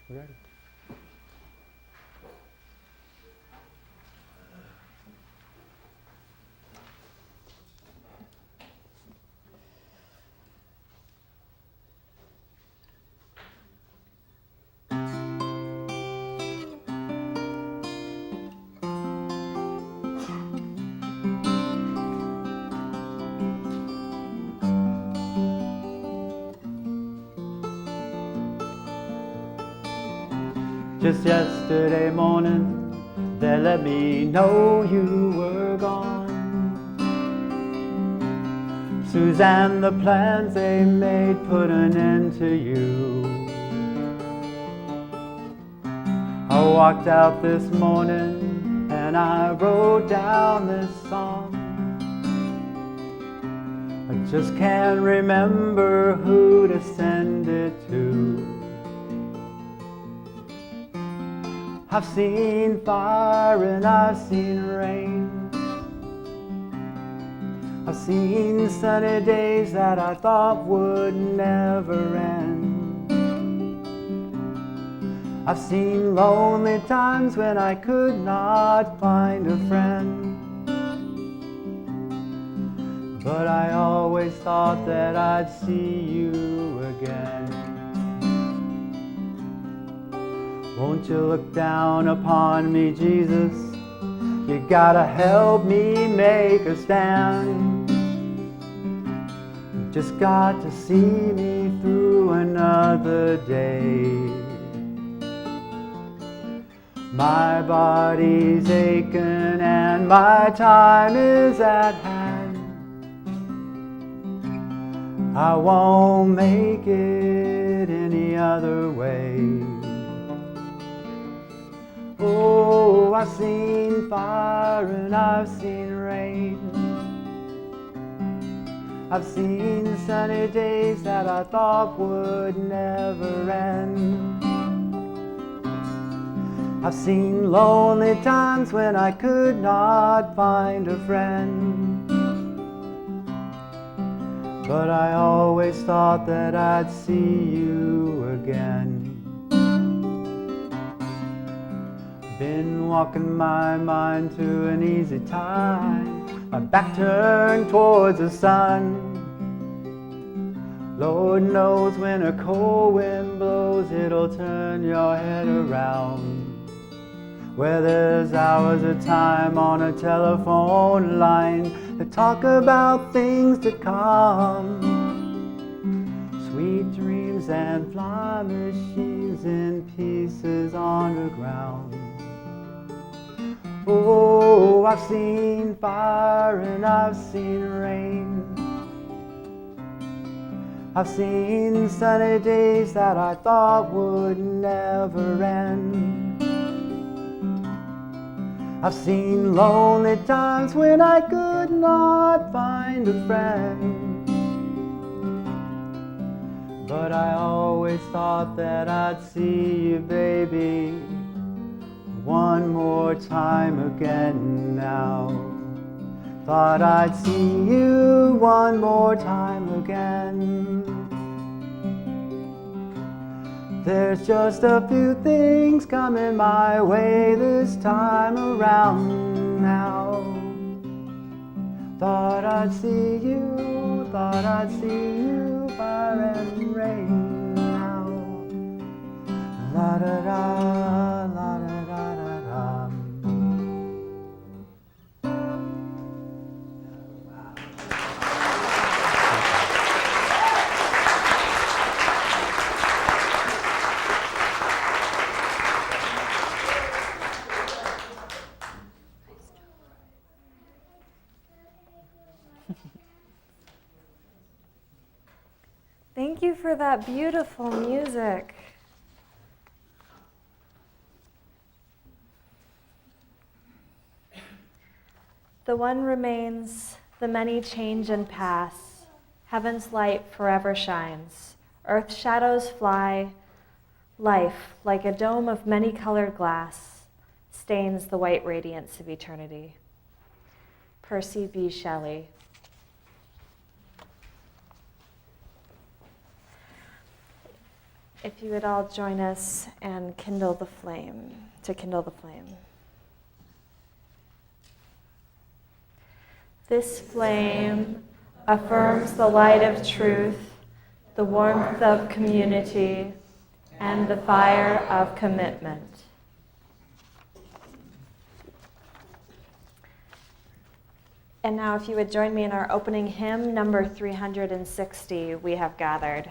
Ready. Just yesterday morning, they let me know you were gone. Suzanne, the plans they made put an end to you. I walked out this morning and I wrote down this song. I just can't remember who to send it to. I've seen fire and I've seen rain. I've seen sunny days that I thought would never end. I've seen lonely times when I could not find a friend. But I always thought that I'd see you again. Won't you look down upon me, Jesus? You gotta help me make a stand. You just got to see me through another day. My body's aching and my time is at hand. I won't make it any other way. Oh, I've seen fire and I've seen rain. I've seen sunny days that I thought would never end. I've seen lonely times when I could not find a friend. But I always thought that I'd see you again. Been walking my mind to an easy time, my back turned towards the sun. Lord knows when a cold wind blows, it'll turn your head around. Where there's hours of time on a telephone line that talk about things to come. Sweet dreams and flying machines in pieces on the ground. Oh, I've seen fire and I've seen rain. I've seen sunny days that I thought would never end. I've seen lonely times when I could not find a friend. But I always thought that I'd see you, baby, one more time again now. Thought I'd see you one more time again. There's just a few things coming my way this time around now. Thought I'd see you, thought I'd see you, fire and rain now. La da da, la da da da da. Thank you for that beautiful music. The one remains, the many change and pass. Heaven's light forever shines. Earth's shadows fly. Life, like a dome of many-colored glass, stains the white radiance of eternity. Percy B. Shelley. If you would all join us and kindle the flame. This flame affirms the light of truth, the warmth of community, and the fire of commitment. And now if you would join me in our opening hymn, number 360, We Have Gathered.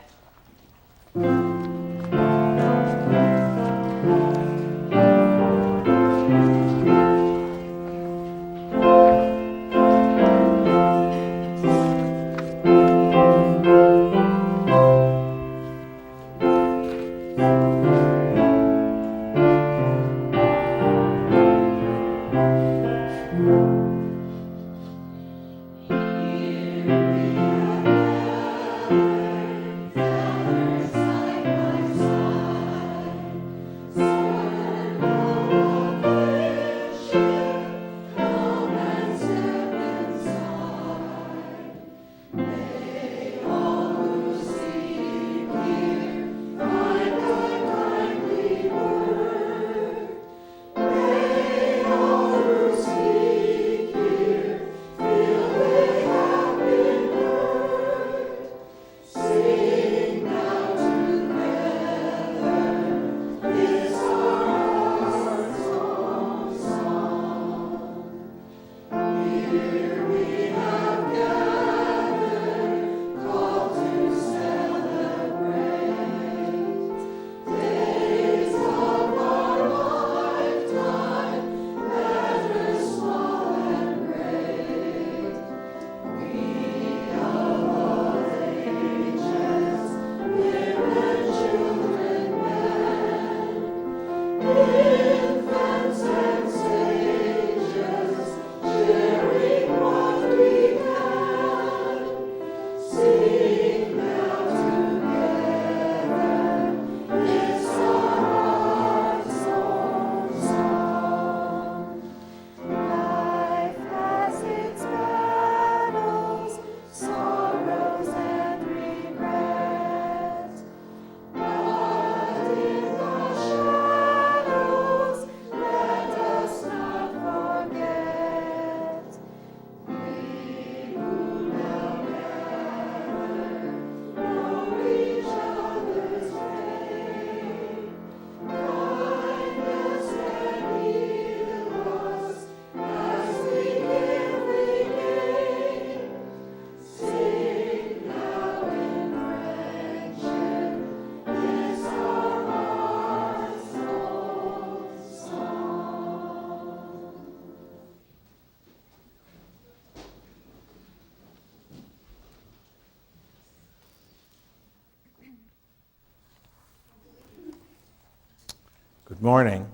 Good morning.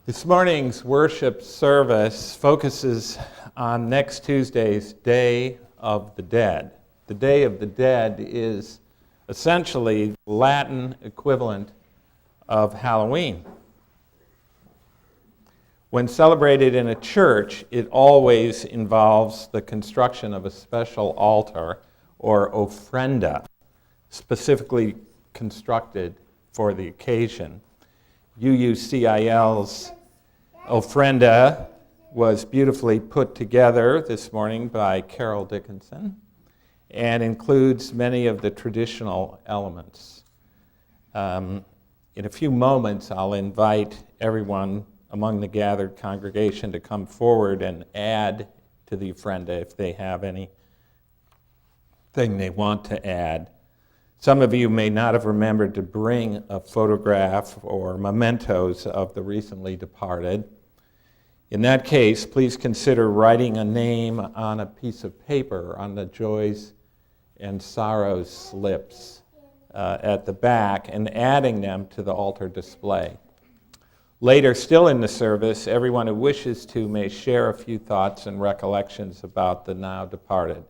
This morning's worship service focuses on next Tuesday's Day of the Dead. The Day of the Dead is essentially the Latin equivalent of Halloween. When celebrated in a church, it always involves the construction of a special altar or ofrenda, specifically constructed for the occasion. UUCIL's ofrenda was beautifully put together this morning by Carol Dickinson and includes many of the traditional elements. In a few moments, I'll invite everyone among the gathered congregation to come forward and add to the ofrenda if they have anything they want to add. Some of you may not have remembered to bring a photograph or mementos of the recently departed. In that case, please consider writing a name on a piece of paper on the joys and sorrows slips at the back and adding them to the altar display. Later, still in the service, everyone who wishes to may share a few thoughts and recollections about the now departed.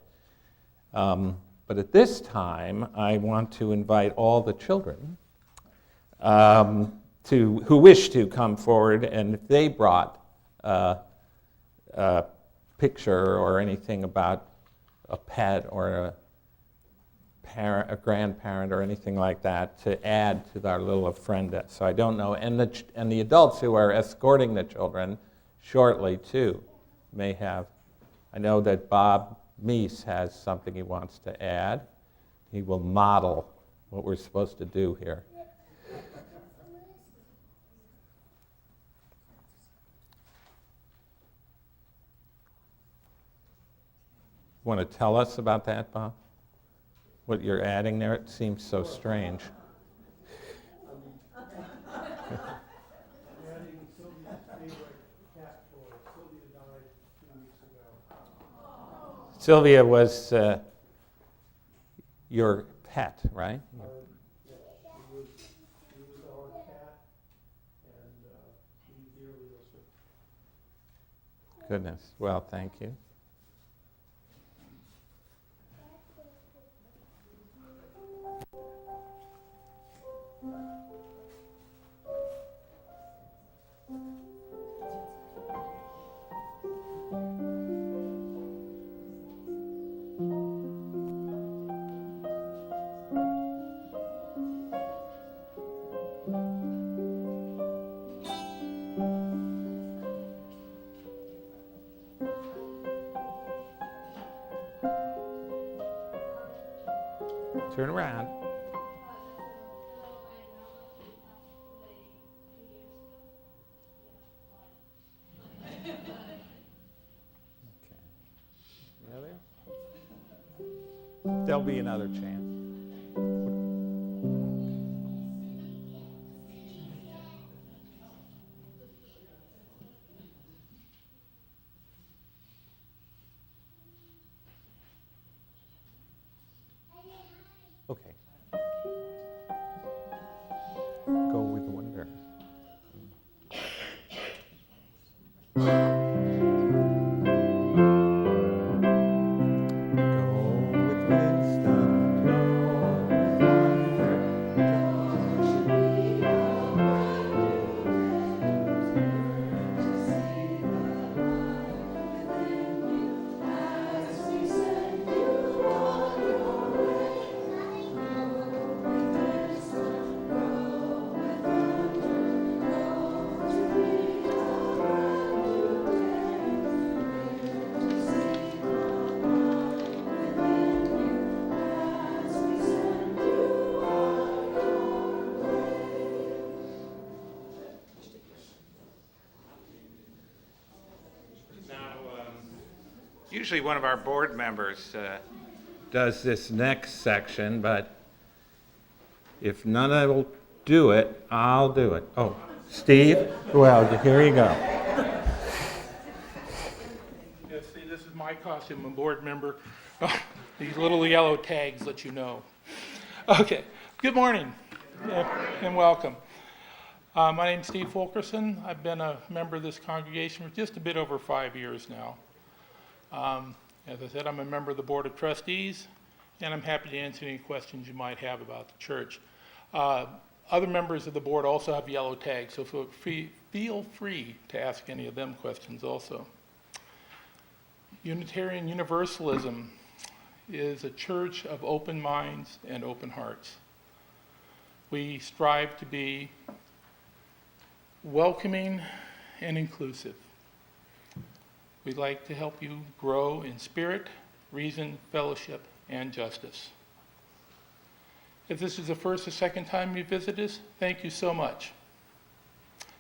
But at this time, I want to invite all the children who wish to come forward, and if they brought a picture or anything about a pet or a parent, a grandparent, or anything like that, to add to our little ofrenda. So I don't know, and the adults who are escorting the children shortly too may have. I know that Bob Meese has something he wants to add. He will model what we're supposed to do here. Want to tell us about that, Bob? What you're adding there? It seems so strange. I'm adding Sylvia's favorite cat toy. Sylvia died 2 weeks ago. Sylvia was your pet, right? Yeah, she was our cat, and we dearly miss her. Goodness. Well, thank you. Turn around. Okay. There'll be another chance. Okay. Go with wonder. Go with wisdom, go with wonder. Usually one of our board members does this next section, but if none of will do it, I'll do it. Oh, Steve? Well, here you go. Yeah, see, this is my costume, I'm a board member. These little yellow tags let you know. Okay, good morning and welcome. My name's Steve Fulkerson. I've been a member of this congregation for just a bit over 5 years now. As I said, I'm a member of the Board of Trustees, and I'm happy to answer any questions you might have about the church. Other members of the board also have yellow tags, so feel free to ask any of them questions also. Unitarian Universalism is a church of open minds and open hearts. We strive to be welcoming and inclusive. We'd like to help you grow in spirit, reason, fellowship, and justice. If this is the first or second time you visit us, thank you so much.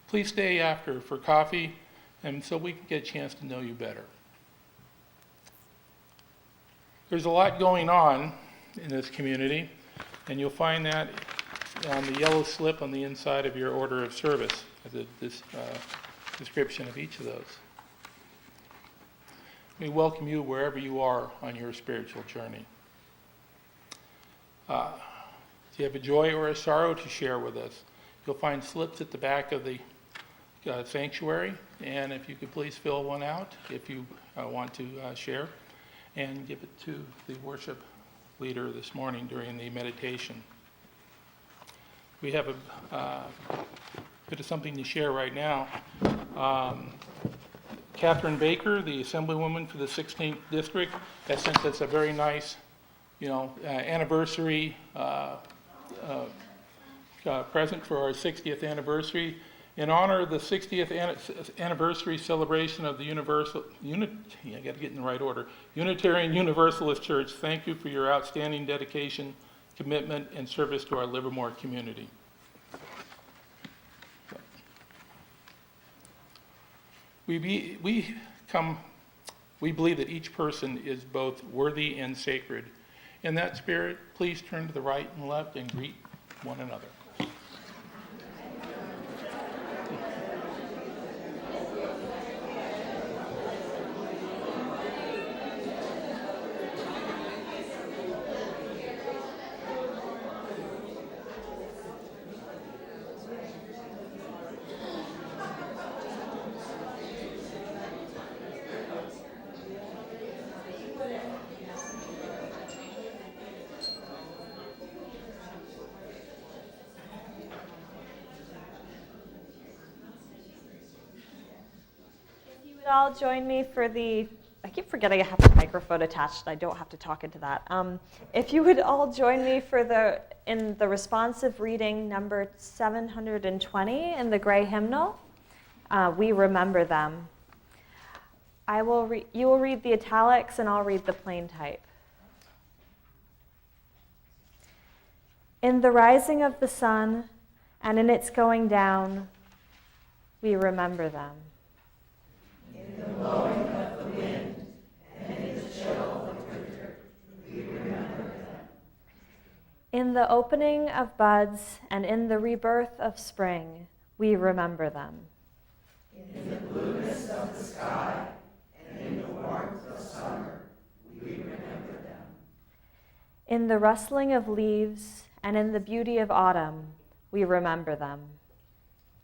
Please stay after for coffee and so we can get a chance to know you better. There's a lot going on in this community, and you'll find that on the yellow slip on the inside of your order of service, this description of each of those. We welcome you wherever you are on your spiritual journey. Do you have a joy or a sorrow to share with us? You'll find slips at the back of the sanctuary, and if you could please fill one out if you want to share, and give it to the worship leader this morning during the meditation. We have a bit of something to share right now. Catherine Baker, the Assemblywoman for the 16th District, has sent us a very nice, anniversary present for our 60th anniversary. In honor of the 60th anniversary celebration of the Unitarian Universalist Church, thank you for your outstanding dedication, commitment, and service to our Livermore community. We believe that each person is both worthy and sacred. In that spirit, please turn to the right and left and greet one another. All join me for I keep forgetting I have the microphone attached. I don't have to talk into that. If you would all join me in the responsive reading number 720 in the gray hymnal, We Remember Them. You will read the italics and I'll read the plain type. In the rising of the sun and in its going down, we remember them. In the blowing of the wind and in the chill of the winter, we remember them. In the opening of buds and in the rebirth of spring, we remember them. In the blueness of the sky and in the warmth of summer, we remember them. In the rustling of leaves and in the beauty of autumn, we remember them.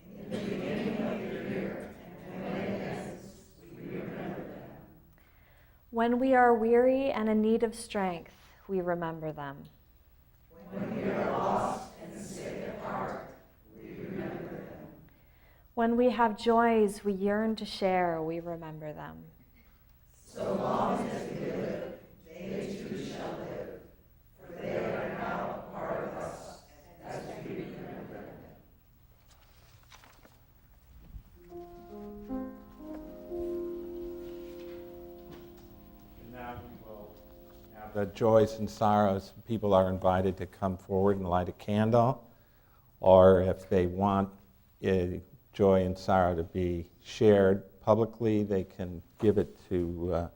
In the beginning of the year and when it ends, we remember them. When we are weary and in need of strength, we remember them. When we are lost and sick at heart, we remember them. When we have joys we yearn to share, we remember them. So long as we live, they too shall live, for they are now a part of us as we remember them. And now we will have the joys and sorrows. People are invited to come forward and light a candle, or if they want joy and sorrow to be shared publicly, they can give it to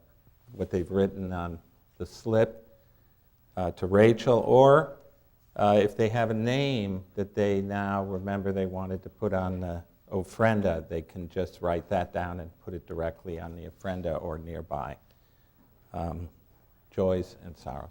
what they've written on the slip to Rachel, or if they have a name that they now remember they wanted to put on the ofrenda, they can just write that down and put it directly on the ofrenda or nearby. Joys and sorrows.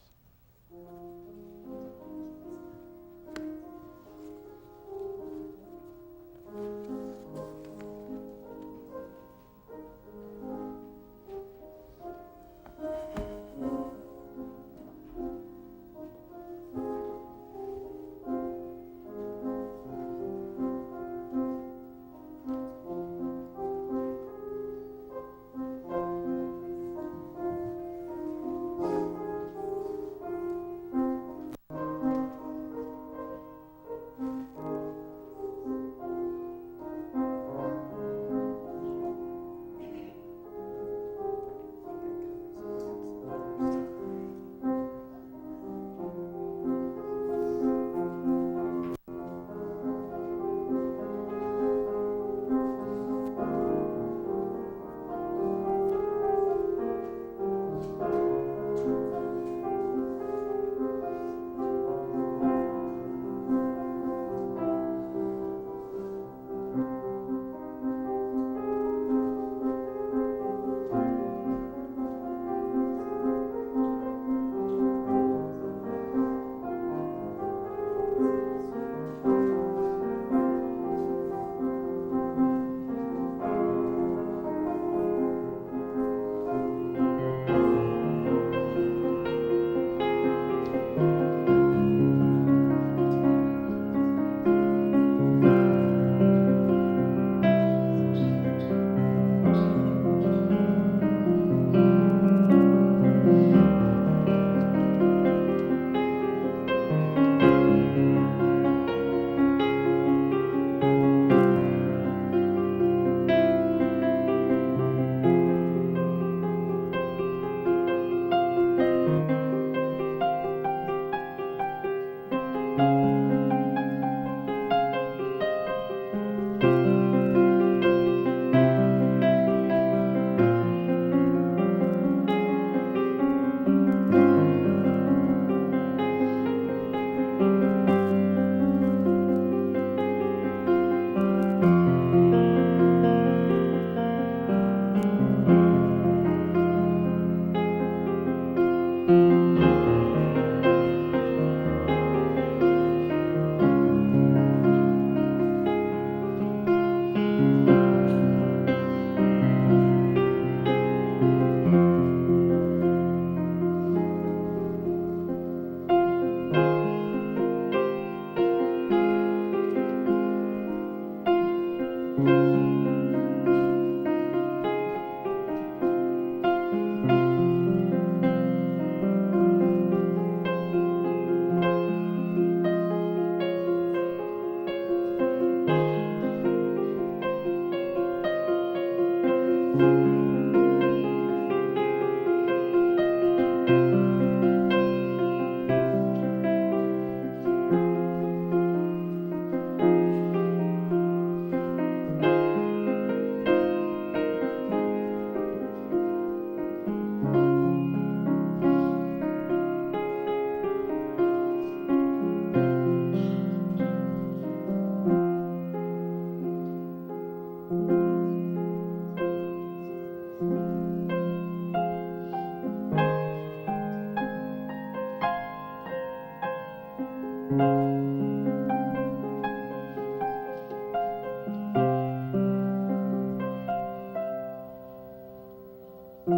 We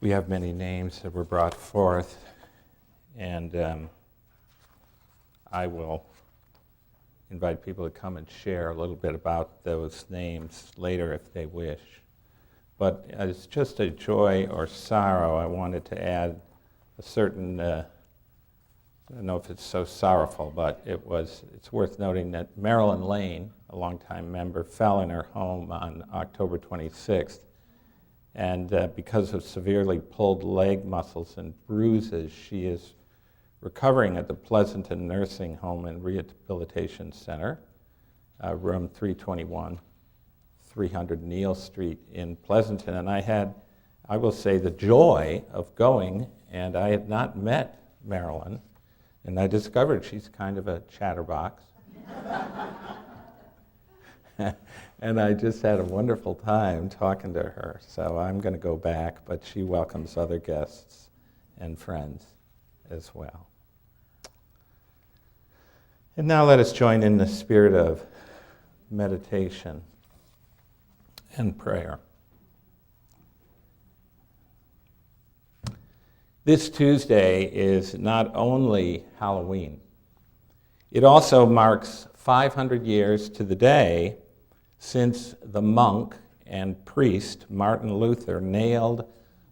have many names that were brought forth, and I will invite people to come and share a little bit about those names later if they wish. But as just a joy or sorrow, I wanted to add a certain, I don't know if it's so sorrowful, but it's worth noting that Marilyn Lane, a longtime member, fell in her home on October 26th. And because of severely pulled leg muscles and bruises, she is recovering at the Pleasanton Nursing Home and Rehabilitation Center, room 321, 300 Neal Street in Pleasanton. And I will say, the joy of going, and I had not met Marilyn, and I discovered she's kind of a chatterbox. And I just had a wonderful time talking to her. So I'm going to go back, but she welcomes other guests and friends as well. And now let us join in the spirit of meditation and prayer. This Tuesday is not only Halloween, it also marks 500 years to the day since the monk and priest Martin Luther nailed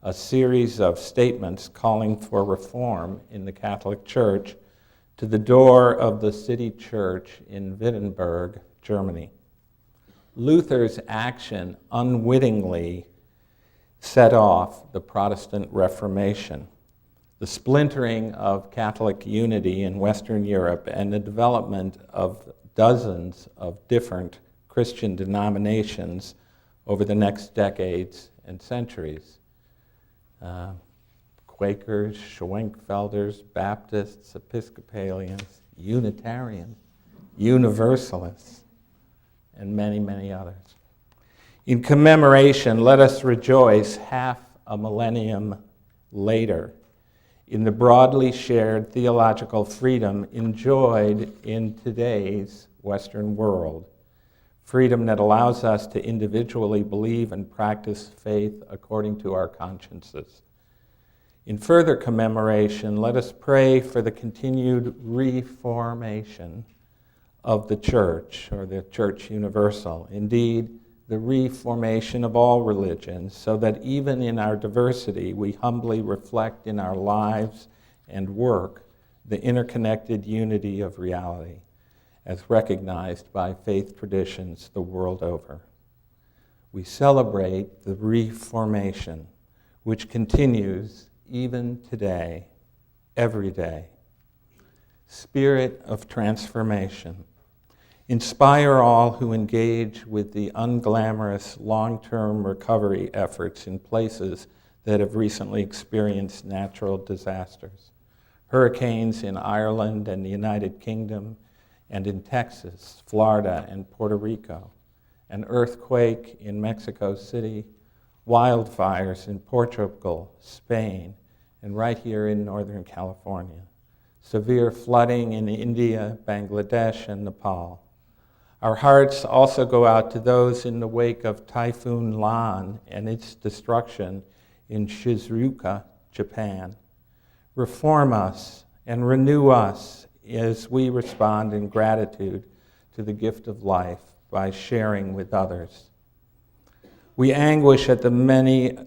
a series of statements calling for reform in the Catholic Church to the door of the city church in Wittenberg, Germany. Luther's action unwittingly set off the Protestant Reformation, the splintering of Catholic unity in Western Europe, and the development of dozens of different Christian denominations over the next decades and centuries. Quakers, Schwenkfelders, Baptists, Episcopalians, Unitarians, Universalists, and many, many others. In commemoration, let us rejoice half a millennium later in the broadly shared theological freedom enjoyed in today's Western world. Freedom that allows us to individually believe and practice faith according to our consciences. In further commemoration, let us pray for the continued reformation of the Church, or the Church Universal. Indeed, the reformation of all religions, so that even in our diversity, we humbly reflect in our lives and work the interconnected unity of reality, as recognized by faith traditions the world over. We celebrate the reformation, which continues even today, every day. Spirit of transformation, inspire all who engage with the unglamorous long-term recovery efforts in places that have recently experienced natural disasters. Hurricanes in Ireland and the United Kingdom, and in Texas, Florida, and Puerto Rico, an earthquake in Mexico City, wildfires in Portugal, Spain, and right here in Northern California, severe flooding in India, Bangladesh, and Nepal. Our hearts also go out to those in the wake of Typhoon Lan and its destruction in Shizuoka, Japan. Reform us and renew us as we respond in gratitude to the gift of life by sharing with others. We anguish at the many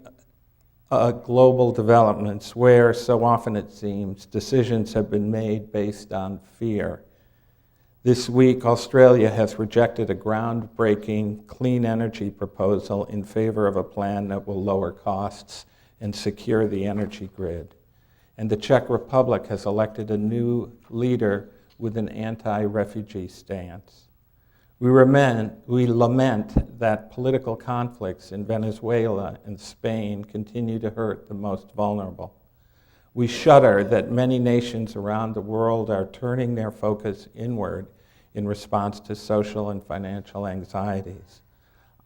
global developments where, so often it seems, decisions have been made based on fear. This week, Australia has rejected a groundbreaking clean energy proposal in favor of a plan that will lower costs and secure the energy grid. And the Czech Republic has elected a new leader with an anti-refugee stance. We lament that political conflicts in Venezuela and Spain continue to hurt the most vulnerable. We shudder that many nations around the world are turning their focus inward in response to social and financial anxieties.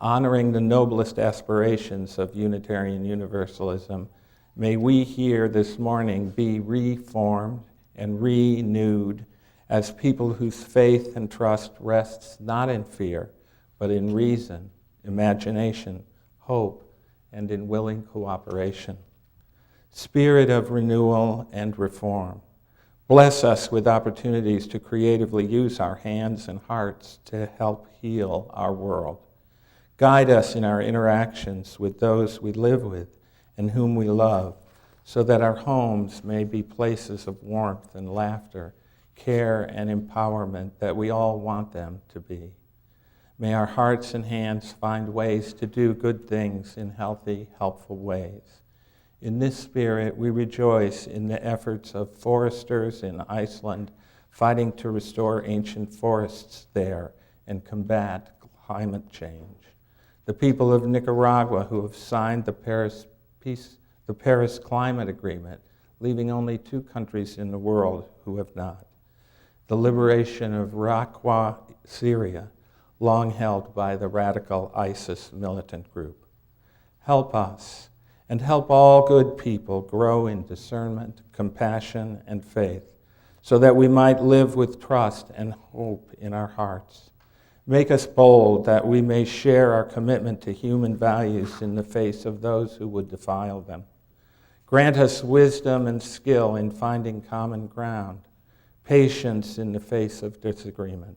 Honoring the noblest aspirations of Unitarian Universalism, may we here this morning be reformed and renewed as people whose faith and trust rests not in fear, but in reason, imagination, hope, and in willing cooperation. Spirit of renewal and reform, bless us with opportunities to creatively use our hands and hearts to help heal our world. Guide us in our interactions with those we live with and whom we love, so that our homes may be places of warmth and laughter, care and empowerment that we all want them to be. May our hearts and hands find ways to do good things in healthy, helpful ways. In this spirit, we rejoice in the efforts of foresters in Iceland fighting to restore ancient forests there and combat climate change. The people of Nicaragua who have signed the Paris Climate Agreement, leaving only 2 countries in the world who have not. The liberation of Raqqa, Syria, long held by the radical ISIS militant group. Help us, and help all good people grow in discernment, compassion, and faith, so that we might live with trust and hope in our hearts. Make us bold that we may share our commitment to human values in the face of those who would defile them. Grant us wisdom and skill in finding common ground, patience in the face of disagreement.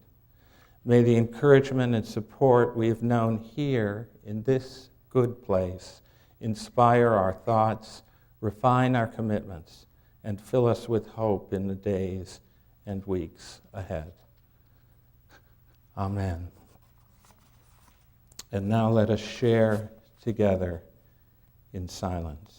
May the encouragement and support we have known here in this good place inspire our thoughts, refine our commitments, and fill us with hope in the days and weeks ahead. Amen. And now let us share together in silence.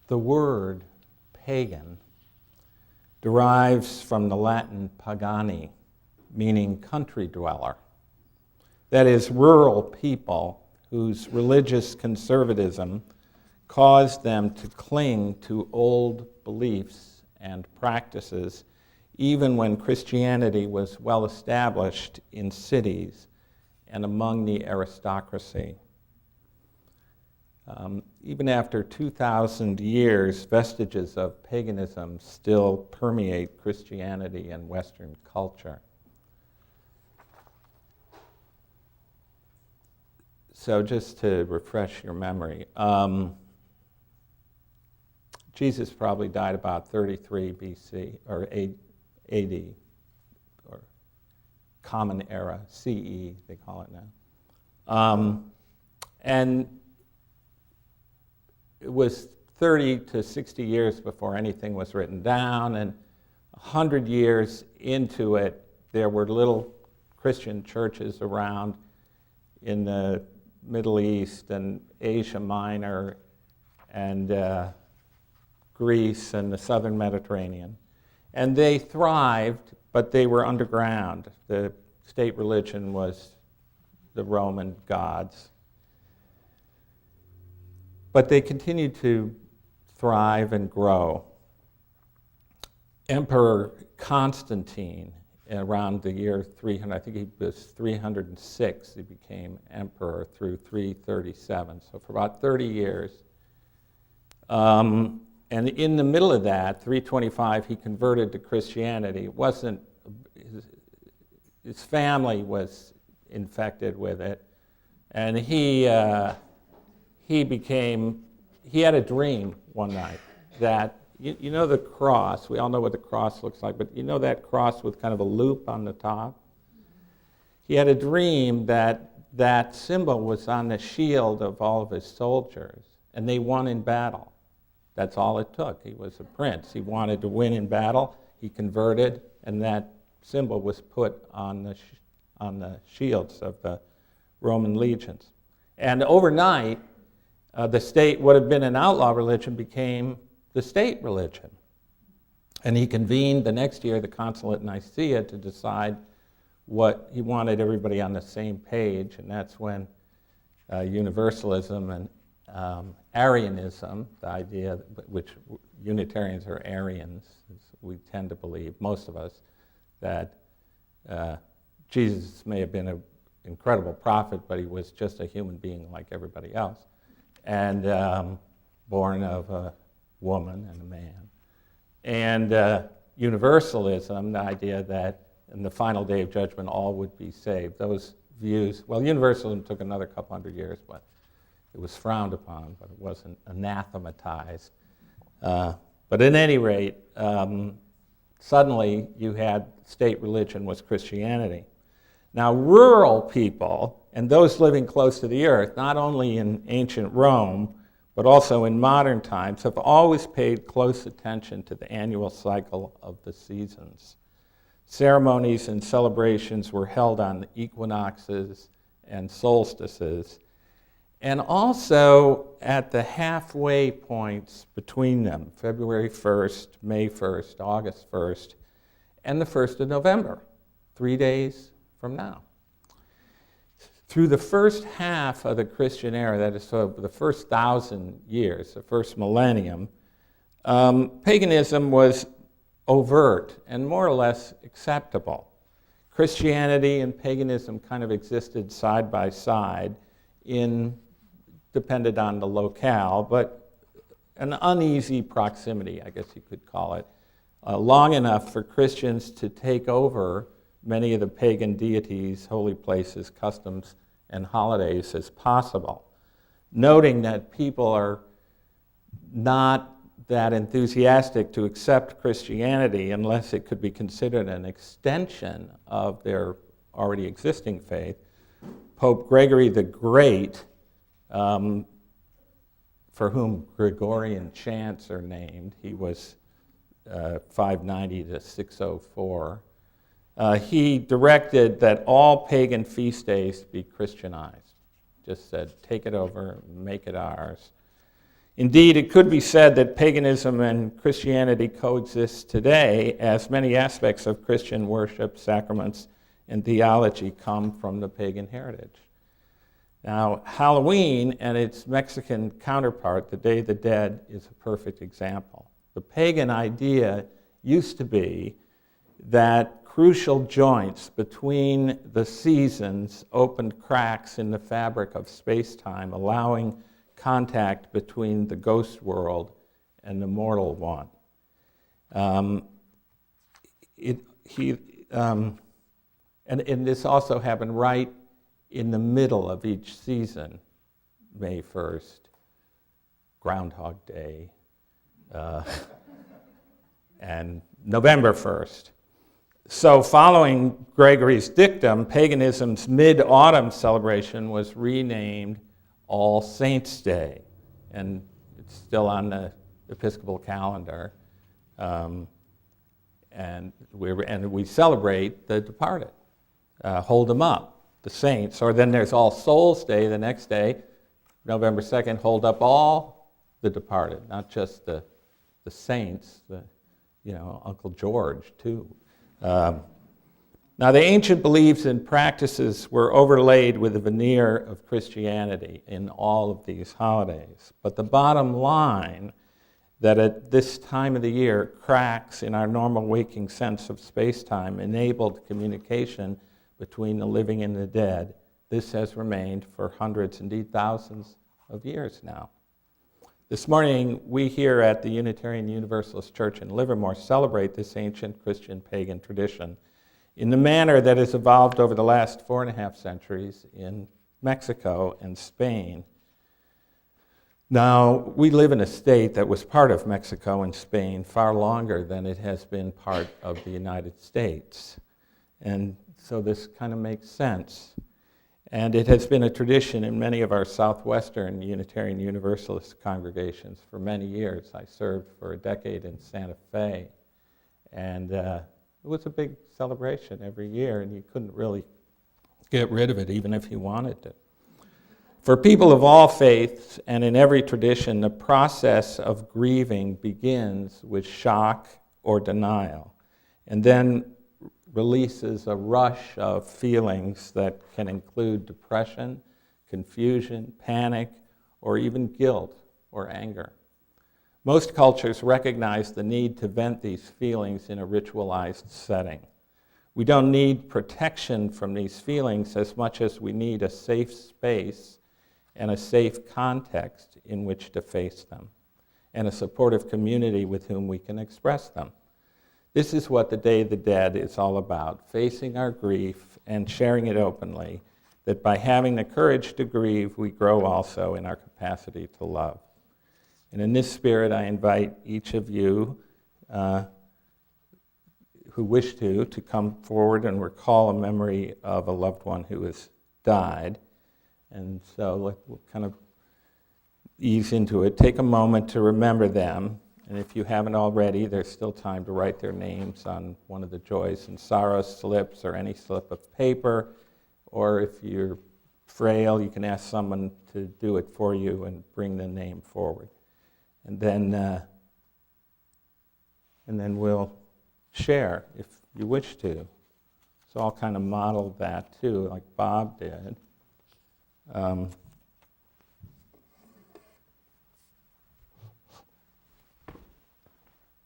The word pagan derives from the Latin pagani, meaning country dweller. That is, rural people whose religious conservatism caused them to cling to old beliefs and practices, even when Christianity was well established in cities and among the aristocracy. Even after 2,000 years, vestiges of paganism still permeate Christianity and Western culture. So just to refresh your memory, Jesus probably died about 33 BC, or AD, or Common Era, CE, they call it now. And it was 30 to 60 years before anything was written down, and 100 years into it, there were little Christian churches around in the Middle East and Asia Minor and Greece and the southern Mediterranean. And they thrived, but they were underground. The state religion was the Roman gods. But they continued to thrive and grow. Emperor Constantine, around the year 300, I think he was 306, he became emperor through 337. So for about 30 years. And in the middle of that, 325, he converted to Christianity. It wasn't, his family was infected with it. And he had a dream one night that, you know the cross, we all know what the cross looks like, but you know that cross with kind of a loop on the top? He had a dream that that symbol was on the shield of all of his soldiers, and they won in battle. That's all it took. He was a prince. He wanted to win in battle. He converted, and that symbol was put on the shields of the Roman legions. And overnight, the state, what had been an outlaw religion, became the state religion. And he convened the next year the Council at Nicaea to decide what he wanted everybody on the same page, and that's when Universalism and Arianism, the idea which Unitarians are Arians, we tend to believe, most of us, that Jesus may have been an incredible prophet, but he was just a human being like everybody else, and born of a woman and a man. And Universalism, the idea that in the final day of judgment all would be saved. Those views, well, Universalism took another couple hundred years, but it was frowned upon, but it wasn't anathematized. But at any rate, suddenly you had state religion was Christianity. Now, rural people, and those living close to the earth, not only in ancient Rome, but also in modern times, have always paid close attention to the annual cycle of the seasons. Ceremonies and celebrations were held on equinoxes and solstices, and also at the halfway points between them, February 1st, May 1st, August 1st, and the 1st of November, 3 days from now. Through the first half of the Christian era, that is, so the first 1,000 years, the first millennium, paganism was overt and more or less acceptable. Christianity and paganism kind of existed side by side, depended on the locale, but an uneasy proximity, I guess you could call it, long enough for Christians to take over many of the pagan deities, holy places, customs, and holidays as possible, noting that people are not that enthusiastic to accept Christianity unless it could be considered an extension of their already existing faith. Pope Gregory the Great, for whom Gregorian chants are named, he was 590 to 604, he directed that all pagan feast days be Christianized. Just said, take it over, make it ours. Indeed, it could be said that paganism and Christianity coexist today, as many aspects of Christian worship, sacraments, and theology come from the pagan heritage. Now, Halloween and its Mexican counterpart, the Day of the Dead, is a perfect example. The pagan idea used to be that crucial joints between the seasons opened cracks in the fabric of space-time, allowing contact between the ghost world and the mortal one. And this also happened right in the middle of each season. May 1st, Groundhog Day, and November 1st. So following Gregory's dictum, paganism's mid-autumn celebration was renamed All Saints' Day, and it's still on the Episcopal calendar. And we celebrate the departed, hold them up, the saints. Or then there's All Souls' Day the next day, November 2nd, hold up all the departed, not just the saints, Uncle George too. Now, the ancient beliefs and practices were overlaid with a veneer of Christianity in all of these holidays. But the bottom line, that at this time of the year, cracks in our normal waking sense of space-time enabled communication between the living and the dead. This has remained for hundreds, indeed thousands of years now. This morning, we here at the Unitarian Universalist Church in Livermore celebrate this ancient Christian pagan tradition in the manner that has evolved over the last 4.5 centuries in Mexico and Spain. Now, we live in a state that was part of Mexico and Spain far longer than it has been part of the United States. And so this kind of makes sense. And it has been a tradition in many of our southwestern Unitarian Universalist congregations for many years. I served for a decade in Santa Fe, and it was a big celebration every year, and you couldn't really get rid of it even if you wanted to. For people of all faiths and in every tradition, the process of grieving begins with shock or denial, and then releases a rush of feelings that can include depression, confusion, panic, or even guilt or anger. Most cultures recognize the need to vent these feelings in a ritualized setting. We don't need protection from these feelings as much as we need a safe space and a safe context in which to face them, and a supportive community with whom we can express them. This is what the Day of the Dead is all about, facing our grief and sharing it openly, that by having the courage to grieve, we grow also in our capacity to love. And in this spirit, I invite each of you who wish to come forward and recall a memory of a loved one who has died. And so we'll kind of ease into it. Take a moment to remember them. And if you haven't already, there's still time to write their names on one of the joys and sorrows slips or any slip of paper. Or if you're frail, you can ask someone to do it for you and bring the name forward. And then we'll share if you wish to. So I'll kind of model that too, like Bob did.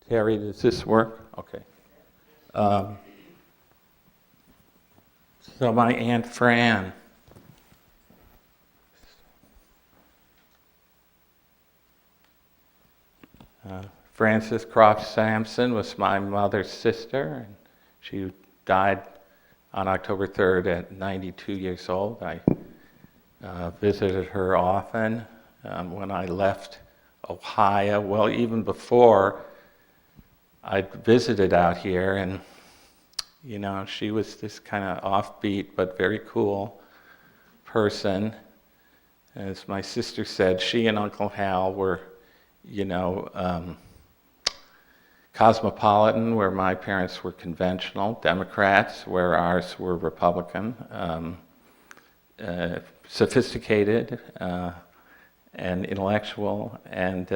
Terry, does this work? Okay. So my Aunt Fran. Frances Croft Sampson was my mother's sister, and she died on October 3rd at 92 years old. I visited her often when I left Ohio. Well, even before I visited out here, and she was this kind of offbeat but very cool person. As my sister said, she and Uncle Hal were, cosmopolitan, where my parents were conventional, Democrats, where ours were Republican, sophisticated, and intellectual, and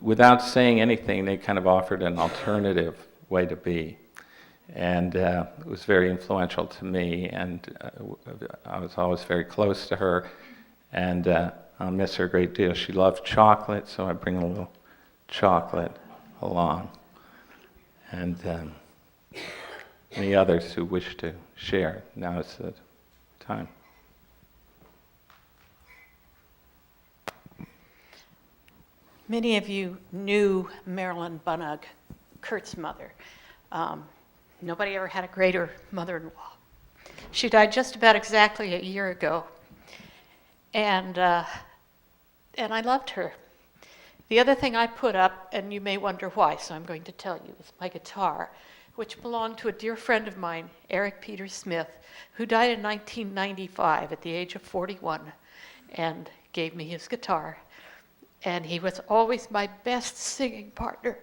without saying anything, they kind of offered an alternative way to be. And it was very influential to me, and I was always very close to her, and I'll miss her a great deal. She loved chocolate, so I bring a little chocolate along. And any others who wish to share, now is the time. Many of you knew Marilyn Bunnock, Kurt's mother. Nobody ever had a greater mother-in-law. She died just about exactly a year ago, and I loved her. The other thing I put up, and you may wonder why, so I'm going to tell you, is my guitar, which belonged to a dear friend of mine, Eric Peter Smith, who died in 1995 at the age of 41, and gave me his guitar. And he was always my best singing partner.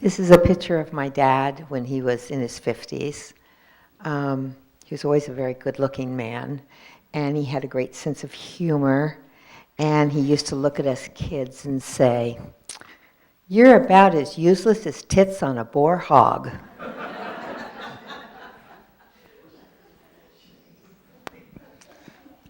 This is a picture of my dad when he was in his 50s. He was always a very good-looking man, and he had a great sense of humor, and he used to look at us kids and say, "You're about as useless as tits on a boar hog."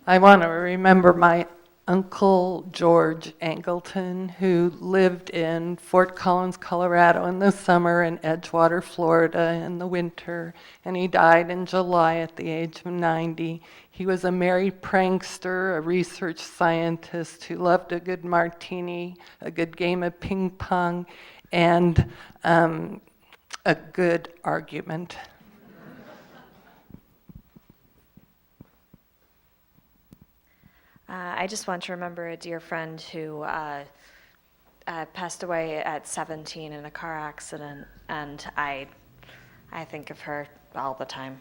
I want to remember my Uncle George Angleton, who lived in Fort Collins, Colorado in the summer and Edgewater, Florida in the winter, and he died in July at the age of 90. He was a merry prankster, a research scientist who loved a good martini, a good game of ping pong, and a good argument. I just want to remember a dear friend who passed away at 17 in a car accident, and I think of her all the time.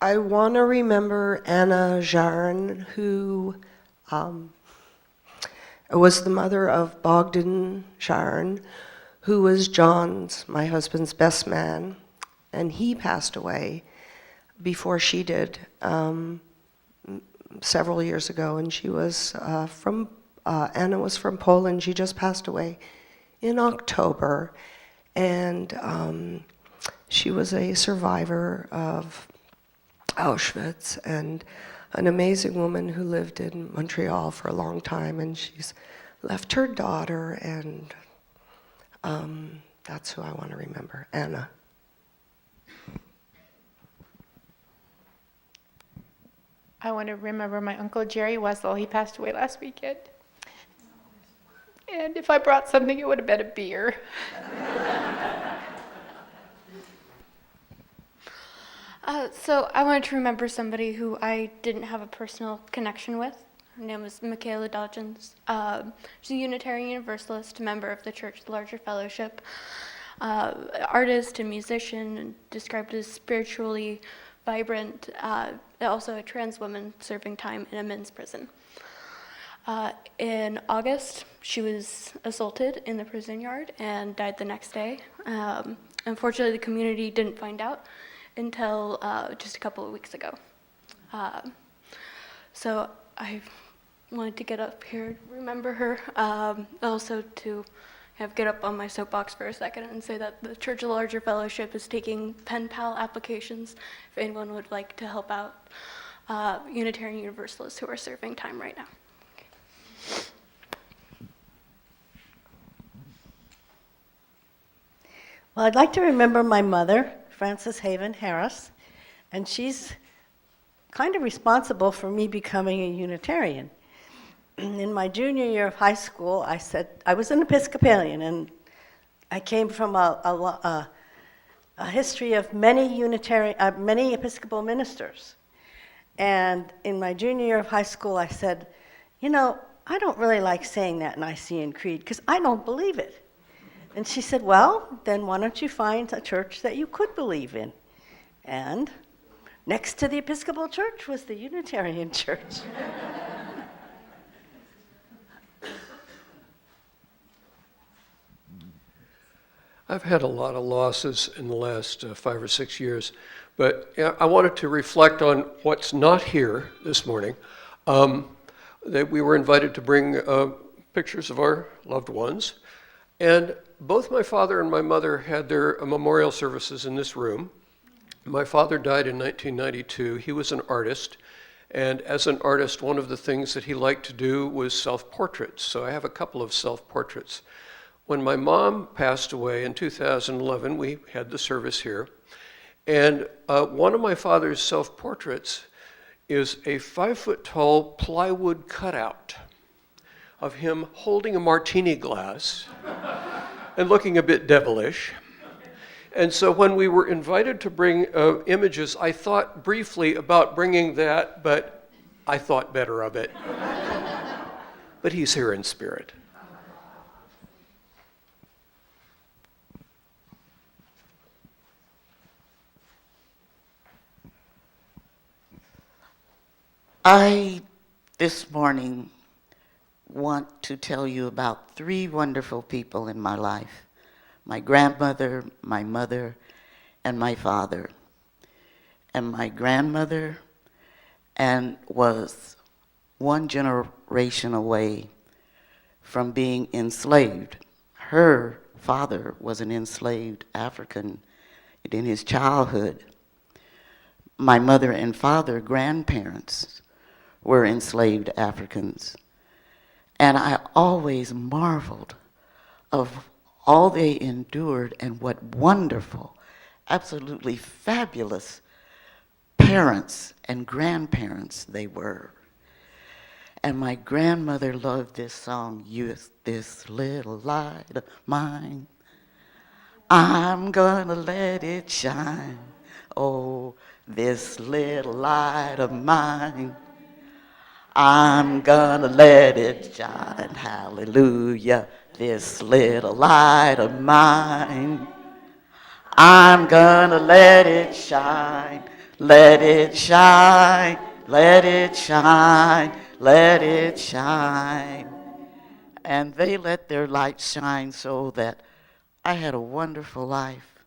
I want to remember Anna Jarn, who was the mother of Bogdan Jarn, who was John's, my husband's best man, and he passed away before she did several years ago, and she was Anna was from Poland. She just passed away in October, and she was a survivor of Auschwitz and an amazing woman who lived in Montreal for a long time, and she's left her daughter, and that's who I want to remember, Anna. I want to remember my Uncle Jerry Wessel. He passed away last weekend. And if I brought something, it would have been a beer. So I wanted to remember somebody who I didn't have a personal connection with. Her name was Michaela Dodgens. She's a Unitarian Universalist, member of the Church Larger Fellowship, artist and musician, and described as spiritually vibrant, also a trans woman serving time in a men's prison. In August, she was assaulted in the prison yard and died the next day. Unfortunately, the community didn't find out until just a couple of weeks ago. So I wanted to get up here and remember her, also to get up on my soapbox for a second and say that the Church of the Larger Fellowship is taking pen pal applications if anyone would like to help out Unitarian Universalists who are serving time right now. Okay. Well, I'd like to remember my mother, Frances Haven Harris, and she's kind of responsible for me becoming a Unitarian. In my junior year of high school, I said I was an Episcopalian, and I came from a history of many Episcopal ministers. And in my junior year of high school, I said, I don't really like saying that Nicene Creed because I don't believe it. And she said, well, then why don't you find a church that you could believe in? And next to the Episcopal Church was the Unitarian Church. I've had a lot of losses in the last 5 or 6 years, but I wanted to reflect on what's not here this morning. That we were invited to bring pictures of our loved ones, and both my father and my mother had their memorial services in this room. My father died in 1992. He was an artist, and as an artist, one of the things that he liked to do was self-portraits, so I have a couple of self-portraits. When my mom passed away in 2011, we had the service here, and one of my father's self-portraits is a 5-foot-tall plywood cutout of him holding a martini glass and looking a bit devilish. And so when we were invited to bring images, I thought briefly about bringing that, but I thought better of it. But he's here in spirit. I, this morning, want to tell you about 3 wonderful people in my life: my grandmother, my mother, and my father. And my grandmother was 1 generation away from being enslaved. Her father was an enslaved African in his childhood. My mother and father, grandparents, were enslaved Africans. And I always marveled of all they endured and what wonderful, absolutely fabulous parents and grandparents they were. And my grandmother loved this song, "This Little Light of Mine, I'm gonna let it shine. Oh, this little light of mine, I'm gonna let it shine, hallelujah. This little light of mine, I'm gonna let it shine, let it shine, let it shine, let it shine." And they let their light shine so that I had a wonderful life.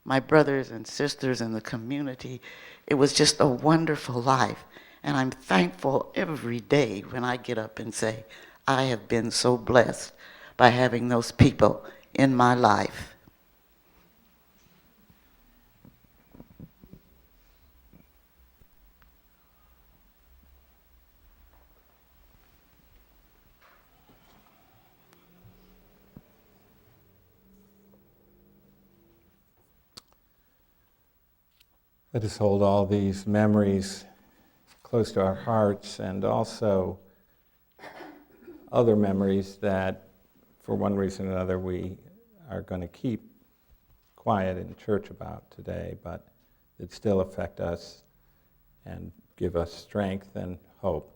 My brothers and sisters in the community, it was just a wonderful life. And I'm thankful every day when I get up and say, I have been so blessed by having those people in my life. Let us hold all these memories close to our hearts, and also other memories that, for one reason or another, we are going to keep quiet in church about today, but that still affect us and give us strength and hope.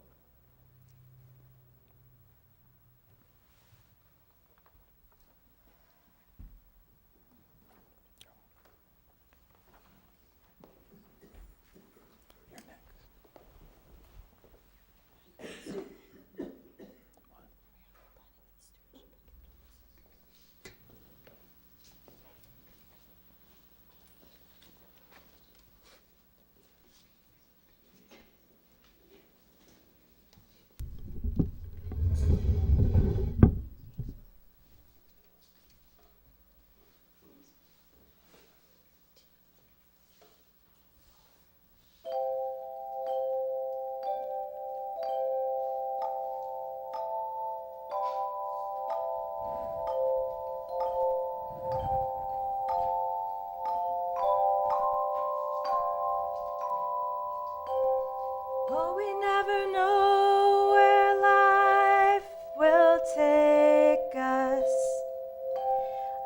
Oh, we never know where life will take us.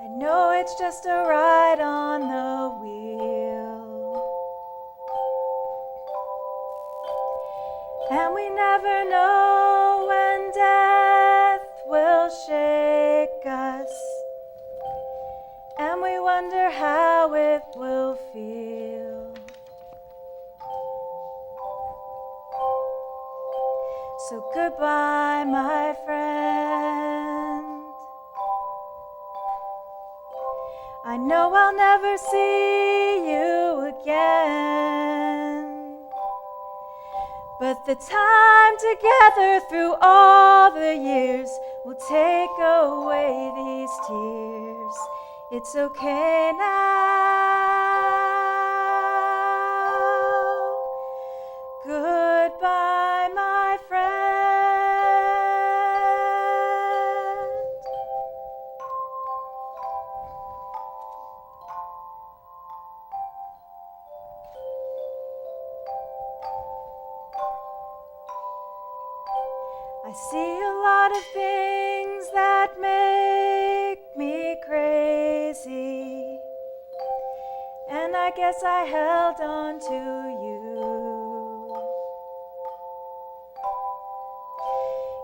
I know it's just a ride on the wheel. And we never know when death will shake us. And we wonder how it will feel. So goodbye, my friend. I know I'll never see you again, but the time together through all the years will take away these tears. It's okay now. Goodbye, my friend. I see a lot of things that make me crazy, and I guess I held on to you.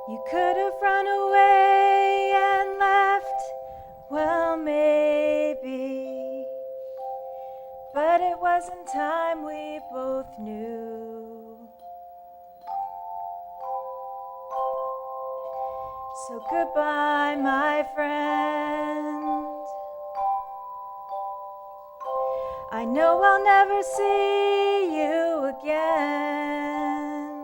You could have run away and left, well, maybe, but it wasn't time, we both knew. So goodbye, my friend. I know I'll never see you again,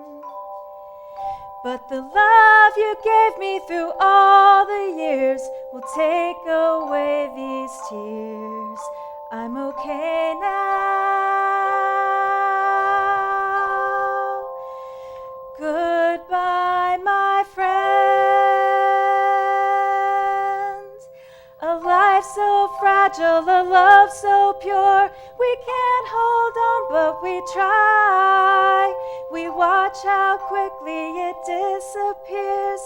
but the love you gave me through all the years will take away these tears. I'm okay now. Goodbye, my friend. A life so fragile, a love so pure. We can't hold on, but we try. We watch how quickly it disappears,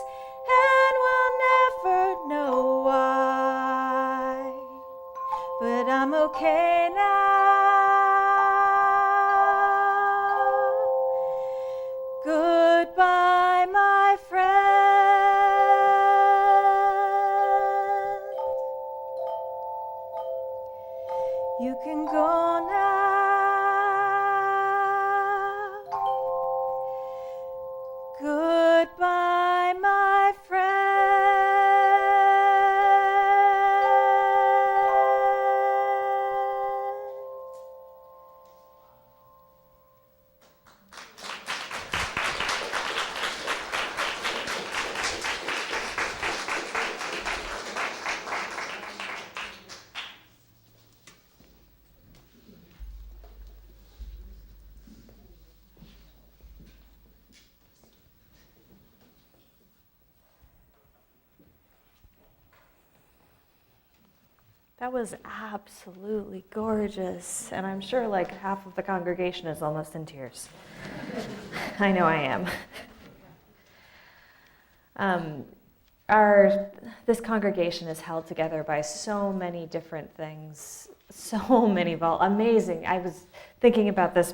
and we'll never know why. But I'm okay now. Goodbye, my friend. You can go now. Goodbye, my friend. That was absolutely gorgeous, and I'm sure like half of the congregation is almost in tears. I know I am. This congregation is held together by so many different things, so many amazing. I was thinking about this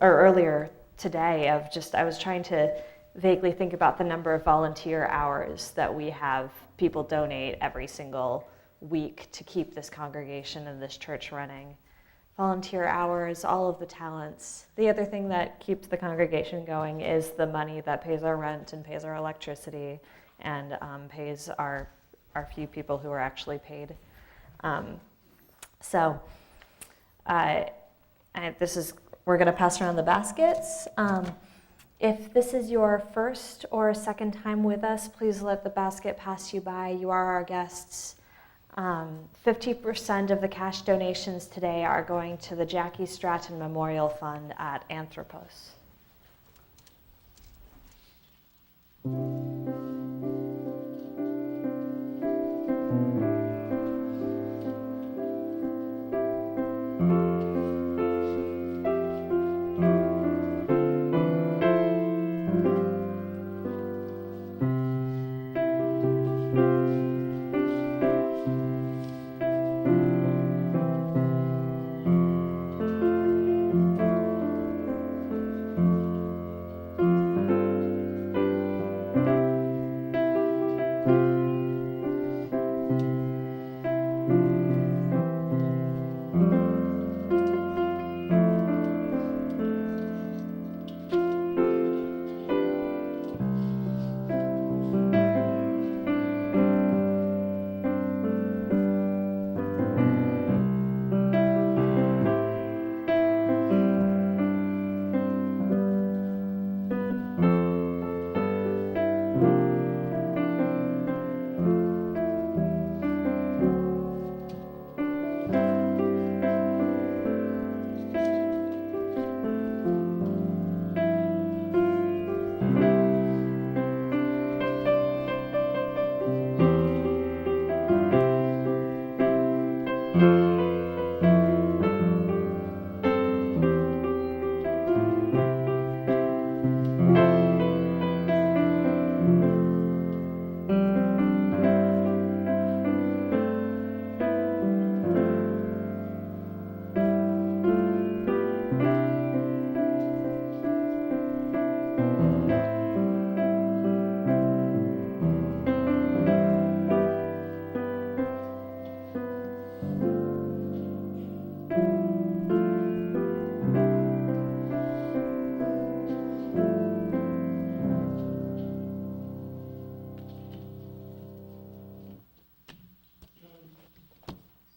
earlier today. I was trying to vaguely think about the number of volunteer hours that we have people donate every single week to keep this congregation and this church running. Volunteer hours, all of the talents. The other thing that keeps the congregation going is the money that pays our rent and pays our electricity and pays our few people who are actually paid. We're going to pass around the baskets. If this is your first or second time with us, please let the basket pass you by. You are our guests. 50% of the cash donations today are going to the Jackie Stratton Memorial Fund at Anthropos.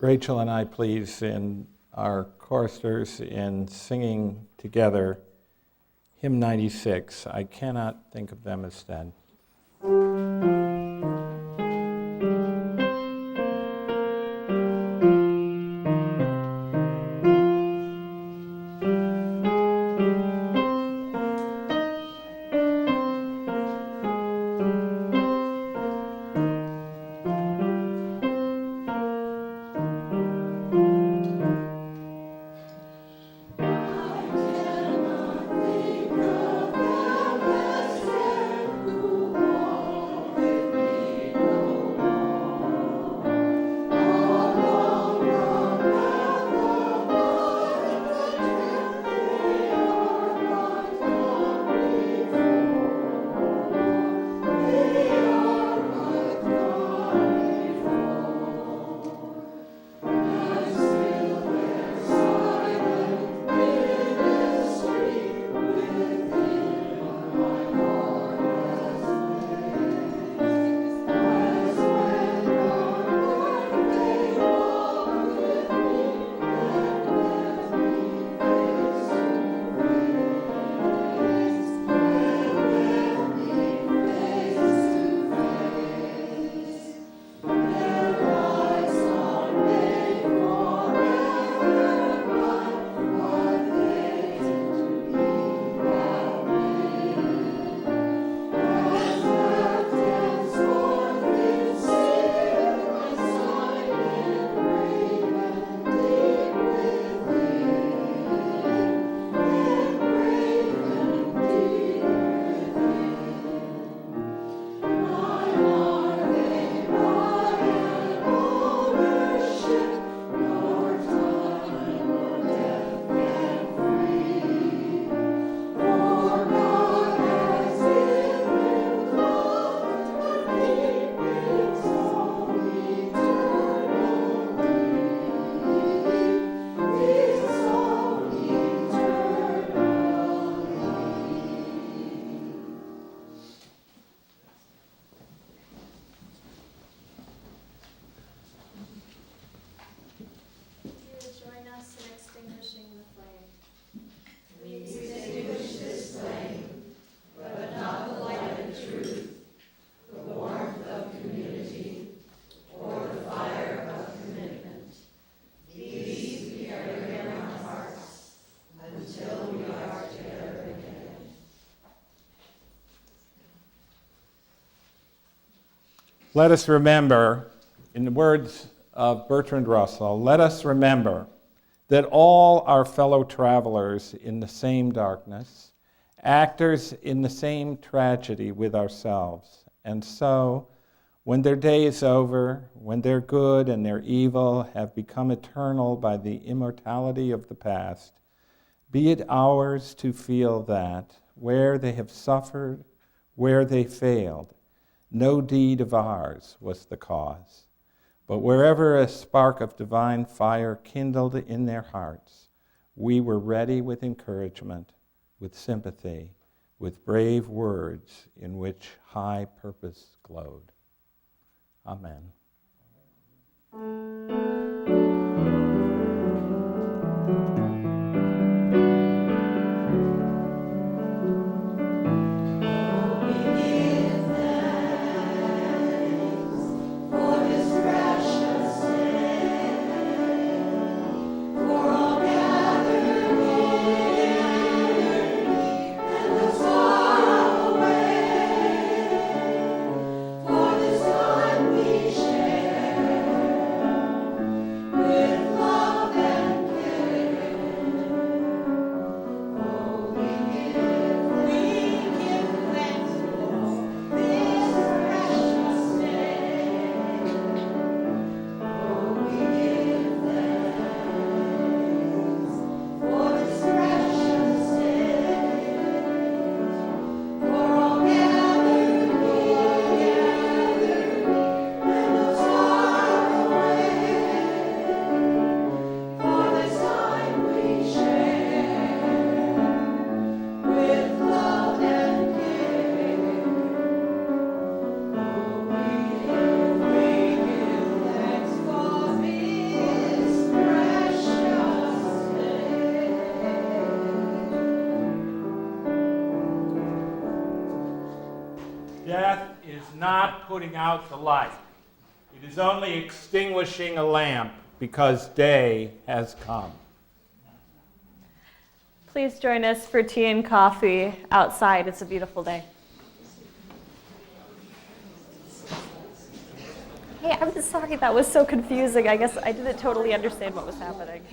Rachel and I, please, in our choristers, in singing together hymn 96, I Cannot Think of Them as Dead. Let us remember, in the words of Bertrand Russell, let us remember that all are fellow travelers in the same darkness, actors in the same tragedy with ourselves. And so, when their day is over, when their good and their evil have become eternal by the immortality of the past, be it ours to feel that, where they have suffered, where they failed, no deed of ours was the cause. But wherever a spark of divine fire kindled in their hearts, we were ready with encouragement, with sympathy, with brave words in which high purpose glowed. Amen. For this time we share. Death is not putting out the light. It is only extinguishing a lamp because day has come. Please join us for tea and coffee outside. It's a beautiful day. Hey, I'm sorry that was so confusing. I guess I didn't totally understand what was happening.